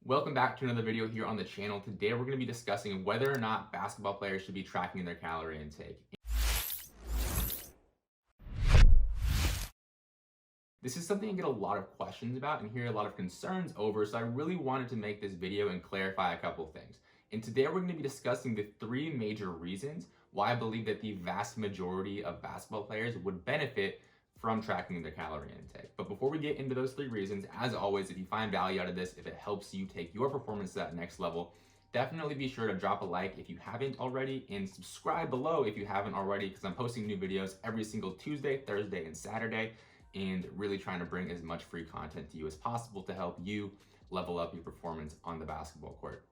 Welcome back to another video here on the channel. Today we're going to be discussing whether or not basketball players should be tracking their calorie intake. This is something I get a lot of questions about and hear a lot of concerns over, so I really wanted to make this video and clarify a couple things. And today we're going to be discussing the three major reasons why I believe that the vast majority of basketball players would benefit from tracking their calorie intake. But before we get into those three reasons, as always, if you find value out of this, if it helps you take your performance to that next level, definitely be sure to drop a like if you haven't already and subscribe below if you haven't already, because I'm posting new videos every single Tuesday, Thursday, and Saturday, and really trying to bring as much free content to you as possible to help you level up your performance on the basketball court.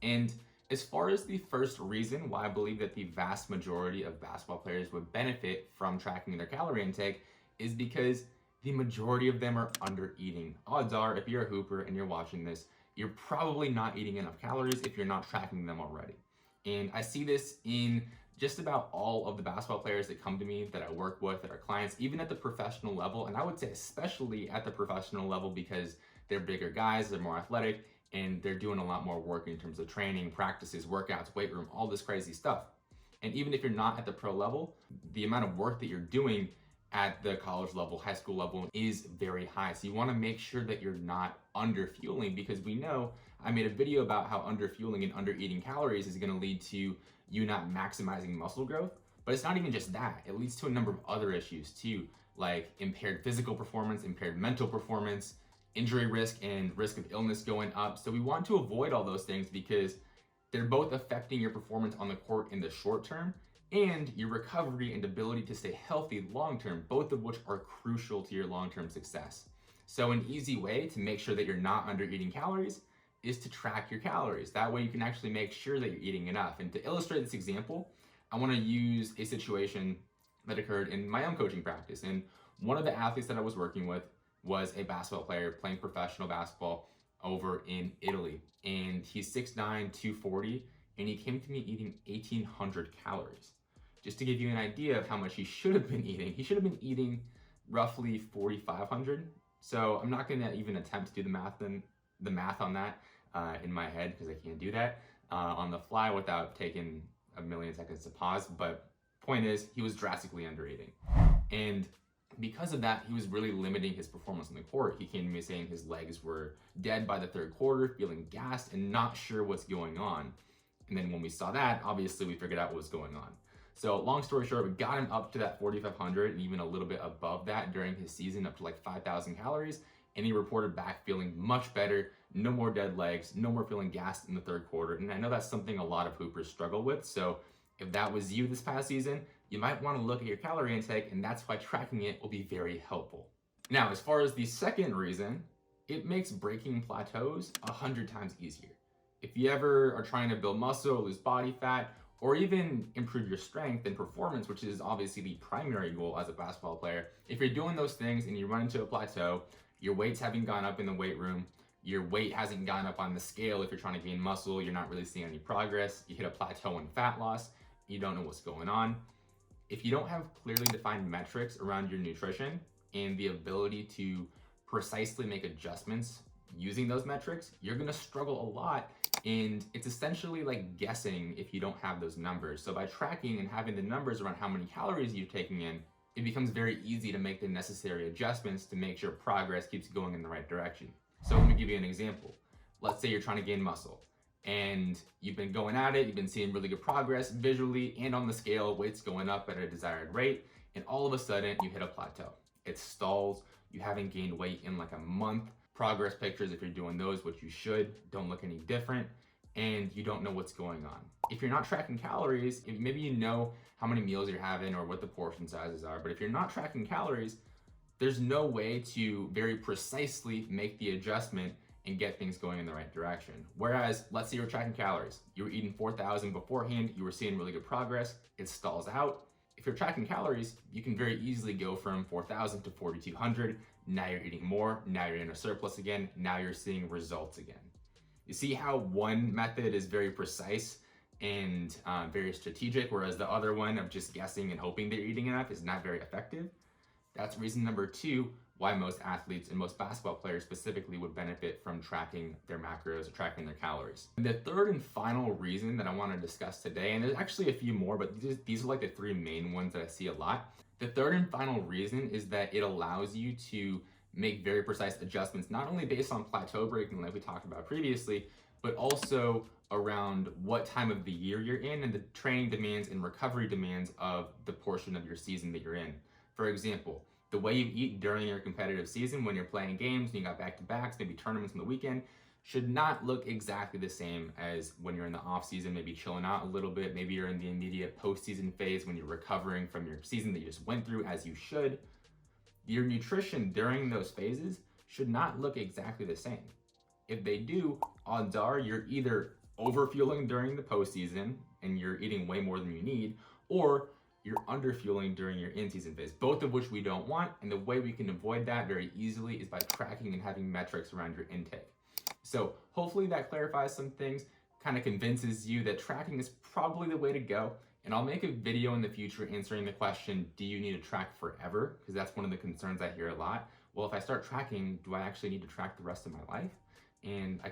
And as far as the first reason why I believe that the vast majority of basketball players would benefit from tracking their calorie intake is because the majority of them are under eating. Odds are, if you're a hooper and you're watching this, you're probably not eating enough calories if you're not tracking them already. And I see this in just about all of the basketball players that come to me, that I work with, that are clients, even at the professional level. And I would say especially at the professional level because they're bigger guys, they're more athletic, and they're doing a lot more work in terms of training, practices, workouts, weight room, all this crazy stuff. And even if you're not at the pro level, the amount of work that you're doing at the college level, high school level is very high. So you want to make sure that you're not under fueling, because we know, I made a video about how under fueling and under eating calories is going to lead to you not maximizing muscle growth. But it's not even just that. It leads to a number of other issues too, like impaired physical performance, impaired mental performance, injury risk, and risk of illness going up. So we want to avoid all those things because they're both affecting your performance on the court in the short term and your recovery and ability to stay healthy long-term, both of which are crucial to your long-term success. So an easy way to make sure that you're not under eating calories is to track your calories. That way you can actually make sure that you're eating enough. And to illustrate this example, I want to use a situation that occurred in my own coaching practice. And one of the athletes that I was working with was a basketball player playing professional basketball over in Italy. And he's 6'9", 240, and he came to me eating 1,800 calories. Just to give you an idea of how much he should have been eating, he should have been eating roughly 4,500. So I'm not gonna even attempt to do the math on that in my head, because I can't do that on the fly without taking a million seconds to pause. But point is, he was drastically under eating. And because of that, he was really limiting his performance on the court. He came to me saying his legs were dead by the third quarter, feeling gassed and not sure what's going on. And then when we saw that, obviously we figured out what was going on. So long story short, we got him up to that 4,500 and even a little bit above that during his season, up to like 5,000 calories. And he reported back feeling much better, no more dead legs, no more feeling gassed in the third quarter. And I know that's something a lot of hoopers struggle with. So if that was you this past season, you might want to look at your calorie intake, and that's why tracking it will be very helpful. Now, as far as the second reason, it makes breaking plateaus 100 times easier. If you ever are trying to build muscle, lose body fat, or even improve your strength and performance, which is obviously the primary goal as a basketball player, if you're doing those things and you run into a plateau, your weights haven't gone up in the weight room, your weight hasn't gone up on the scale, if you're trying to gain muscle, you're not really seeing any progress, you hit a plateau in fat loss, you don't know what's going on. If you don't have clearly defined metrics around your nutrition and the ability to precisely make adjustments using those metrics, you're gonna struggle a lot. And it's essentially like guessing if you don't have those numbers. So by tracking and having the numbers around how many calories you're taking in, it becomes very easy to make the necessary adjustments to make sure progress keeps going in the right direction. So let me give you an example. Let's say you're trying to gain muscle and you've been going at it, you've been seeing really good progress visually and on the scale, weight's going up at a desired rate, and all of a sudden you hit a plateau. It stalls, you haven't gained weight in like a month. Progress pictures, if you're doing those, which you should, don't look any different, and you don't know what's going on. If you're not tracking calories, maybe you know how many meals you're having or what the portion sizes are, but if you're not tracking calories, there's no way to very precisely make the adjustment and get things going in the right direction. Whereas, let's say you're tracking calories. You were eating 4,000 beforehand, you were seeing really good progress, it stalls out. If you're tracking calories, you can very easily go from 4,000 to 4,200. Now you're eating more, now you're in a surplus again, now you're seeing results again. You see how one method is very precise and very strategic, whereas the other one of just guessing and hoping they're eating enough is not very effective? That's reason number two why most athletes and most basketball players specifically would benefit from tracking their macros or tracking their calories. And the third and final reason that I want to discuss today, and there's actually a few more, but these are like the three main ones that I see a lot. The third and final reason is that it allows you to make very precise adjustments, not only based on plateau breaking like we talked about previously, but also around what time of the year you're in and the training demands and recovery demands of the portion of your season that you're in. For example, the way you eat during your competitive season when you're playing games and you got back-to-backs, maybe tournaments on the weekend, should not look exactly the same as when you're in the off season, maybe chilling out a little bit. Maybe you're in the immediate postseason phase when you're recovering from your season that you just went through, as you should. Your nutrition during those phases should not look exactly the same. If they do, odds are you're either overfueling during the postseason and you're eating way more than you need, or you're underfueling during your in-season phase, both of which we don't want. And the way we can avoid that very easily is by tracking and having metrics around your intake. So hopefully that clarifies some things, kind of convinces you that tracking is probably the way to go. And I'll make a video in the future answering the question, do you need to track forever? Because that's one of the concerns I hear a lot. Well, if I start tracking, do I actually need to track the rest of my life? And I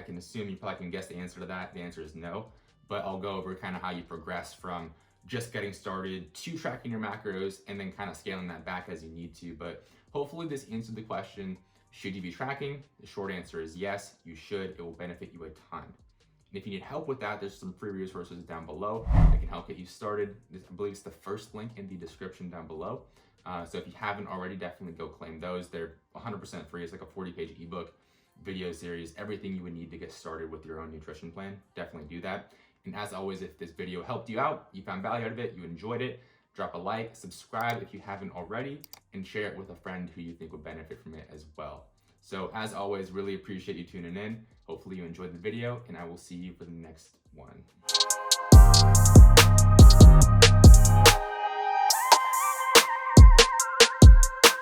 can assume you probably can guess the answer to that. The answer is no, but I'll go over kind of how you progress from just getting started to tracking your macros and then kind of scaling that back as you need to. But hopefully this answered the question, should you be tracking? The short answer is yes, you should. It will benefit you a ton. And if you need help with that, there's some free resources down below that can help get you started. I believe it's the first link in the description down below. So if you haven't already, definitely go claim those. They're 100% free. It's like a 40-page ebook, video series, everything you would need to get started with your own nutrition plan. Definitely do that. And as always, if this video helped you out, you found value out of it, you enjoyed it, drop a like, subscribe if you haven't already, and share it with a friend who you think would benefit from it as well. So as always, really appreciate you tuning in. Hopefully you enjoyed the video, and I will see you for the next one.